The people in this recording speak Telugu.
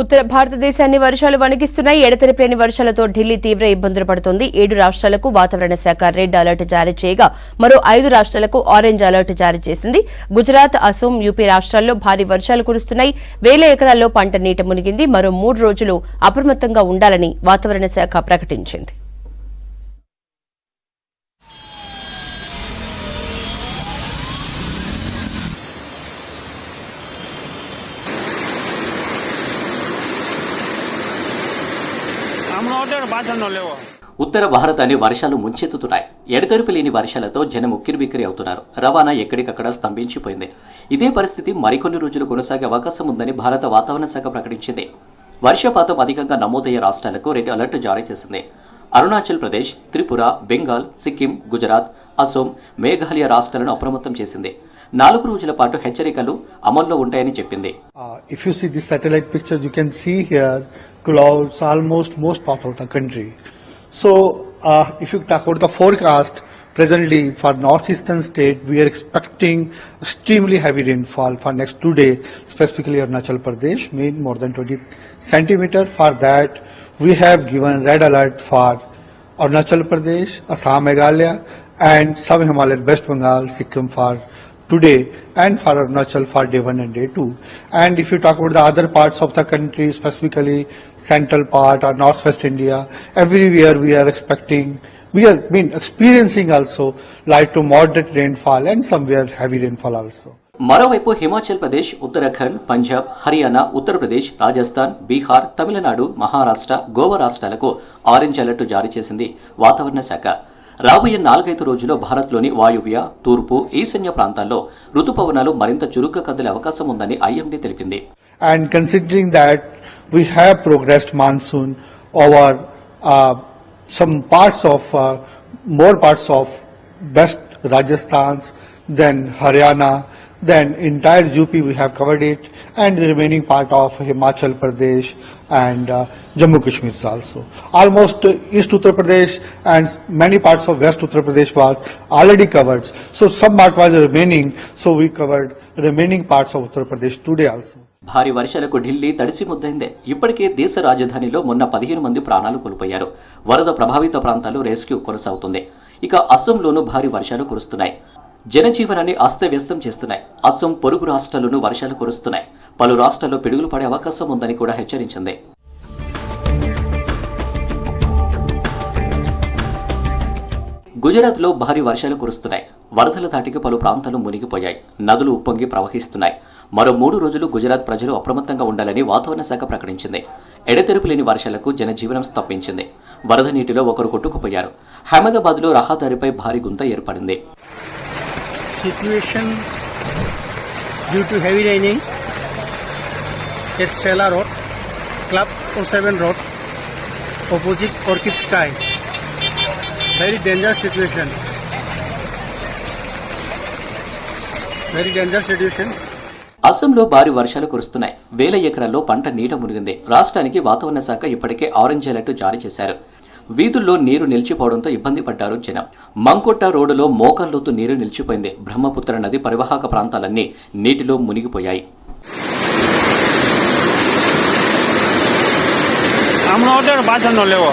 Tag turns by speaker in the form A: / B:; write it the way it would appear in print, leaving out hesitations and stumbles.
A: ఉత్తర భారతదేశాన్ని వర్షాలు వణికిస్తున్నాయి. ఎడతెరిపి వర్షాలతో ఢిల్లీ తీవ్ర ఇబ్బందులు పడుతోంది. 7 రాష్ట్రాలకు వాతావరణ శాఖ రెడ్ అలర్ట్ జారీ చేయగా మరో 5 రాష్ట్రాలకు ఆరెంజ్ అలర్ట్ జారీ చేసింది. గుజరాత్, అసోం, యూపీ రాష్ట్రాల్లో భారీ వర్షాలు కురుస్తున్నాయి. వేల ఎకరాల్లో పంట నీట మునిగింది. మరో 3 రోజులు అప్రమత్తంగా ఉండాలని వాతావరణ శాఖ ప్రకటించింది.
B: ఉత్తర భారతాన్ని వర్షాలు ముంచెత్తుతున్నాయి. ఎడతెరిపి లేని వర్షాలతో జనం ఉక్కిరిబిక్కిరి అవుతున్నారు. రవాణా ఎక్కడికక్కడ స్తంభించిపోయింది. ఇదే పరిస్థితి మరికొన్ని రోజులు కొనసాగే అవకాశం ఉందని భారత వాతావరణ శాఖ ప్రకటించింది. వర్షపాతం అధికంగా నమోదయ్యే రాష్ట్రాలకు రెడ్ అలర్ట్ జారీ చేసింది. అరుణాచల్ ప్రదేశ్, త్రిపుర, బెంగాల్, సిక్కిం, గుజరాత్, అసోం, మేఘాలయ రాష్ట్రాలను అప్రమత్తం చేసింది. 4 రోజుల పాటు హెచ్చరికలు అమల్లో ఉంటాయని చెప్పింది.
C: If you see the satellite pictures, you can see here clouds almost most part of the country. So if you talk about the forecast, presently for northeastern state, we are expecting extremely heavy rainfall for next 2 days, specifically Arunachal Pradesh, mean more than 20 centimeter. For that, we have given red alert for Arunachal Pradesh, Assam, Meghalaya, and Sub Himalayan, West Bengal, Sikkim for today, and for Arunachal for day 1 and day 2. And if you talk about the other parts of the country, specifically central part or northwest India, everywhere we are experiencing also light to moderate rainfall and somewhere heavy rainfall also.
B: మరోవైపు హిమాచల్ ప్రదేశ్, ఉత్తరాఖండ్, పంజాబ్, హర్యానా, ఉత్తరప్రదేశ్, రాజస్థాన్, బీహార్, తమిళనాడు, మహారాష్ట్ర, గోవా రాష్ట్రాలకు ఆరెంజ్ అలర్ట్ జారీ చేసింది వాతావరణ శాఖ. రాబోయే 4-5 రోజుల్లో భారత్లోని వాయువ్య, తూర్పు, ఈశాన్య ప్రాంతాల్లో రుతుపవనాలు మరింత చురుగ్గా కదిలే అవకాశం ఉందని ఐఎండీ తెలిపింది.
C: And considering that we have progressed monsoon over some parts of more parts of West Rajasthan, then Haryana, then entire UP we have covered it, and the remaining part of Himachal Pradesh and Jammu Kashmir also. Almost East Uttar Pradesh and many parts of West Uttar Pradesh was already covered. So some part was remaining, so we covered remaining parts of Uttar Pradesh today also.
B: భారీ వర్షాలకు ఢిల్లీ తడిసి ముద్దైంది. ఇప్పటికే దేశ రాజధానిలో మొన్న 15 మంది ప్రాణాలు కోల్పోయారు. వరద ప్రభావిత ప్రాంతాల్లో రెస్క్యూ కొనసాగుతుంది. ఇక అస్సాంలోనూ భారీ వర్షాలు కురుస్తున్నాయి. జనజీవనాన్ని అస్తవ్యస్తం చేస్తున్నాయి. అస్సాం పొరుగు రాష్ట్రాల్లోనూ వర్షాలు కురుస్తున్నాయి. పలు రాష్ట్రాల్లో పిడుగులు పడే అవకాశం ఉందని కూడా హెచ్చరించింది. గుజరాత్లో భారీ వర్షాలు కురుస్తున్నాయి. వరదల తాటికి పలు ప్రాంతాలు మునిగిపోయాయి. నదులు ఉప్పొంగి ప్రవహిస్తున్నాయి. మరో 3 రోజులు గుజరాత్ ప్రజలు అప్రమత్తంగా ఉండాలని వాతావరణ శాఖ ప్రకటించింది. ఎడతెరిపి లేని వర్షాలకు జనజీవనం స్తంభించింది. వరద నీటిలో ఒకరు కొట్టుకుపోయారు. అహ్మదాబాద్లో రహదారిపై భారీ గుంత ఏర్పడింది.
D: Situation due to heavy raining at Sela Road, Club 07 Road, opposite Orchid Sky. Very dangerous situation. Very dangerous situation.
B: అస్సాంలో భారీ వర్షాలు కురుస్తున్నాయి. వేల ఎకరాల్లో పంట నీట మునిగింది. రాష్ట్రానికి వాతావరణ శాఖ ఇప్పటికే ఆరెంజ్ అలర్ట్ జారీ చేశారు. వీధుల్లో నీరు నిలిచిపోవడంతో ఇబ్బంది పడ్డారు జనం. మంకోట్ట రోడ్డులో మోకాల్లోతు నీరు నిలిచిపోయింది. బ్రహ్మపుత్ర నది పరివాహక ప్రాంతాలన్నీ నీటిలో మునిగిపోయాయి.
E: আমরা ওদের বাঁচানো লেবো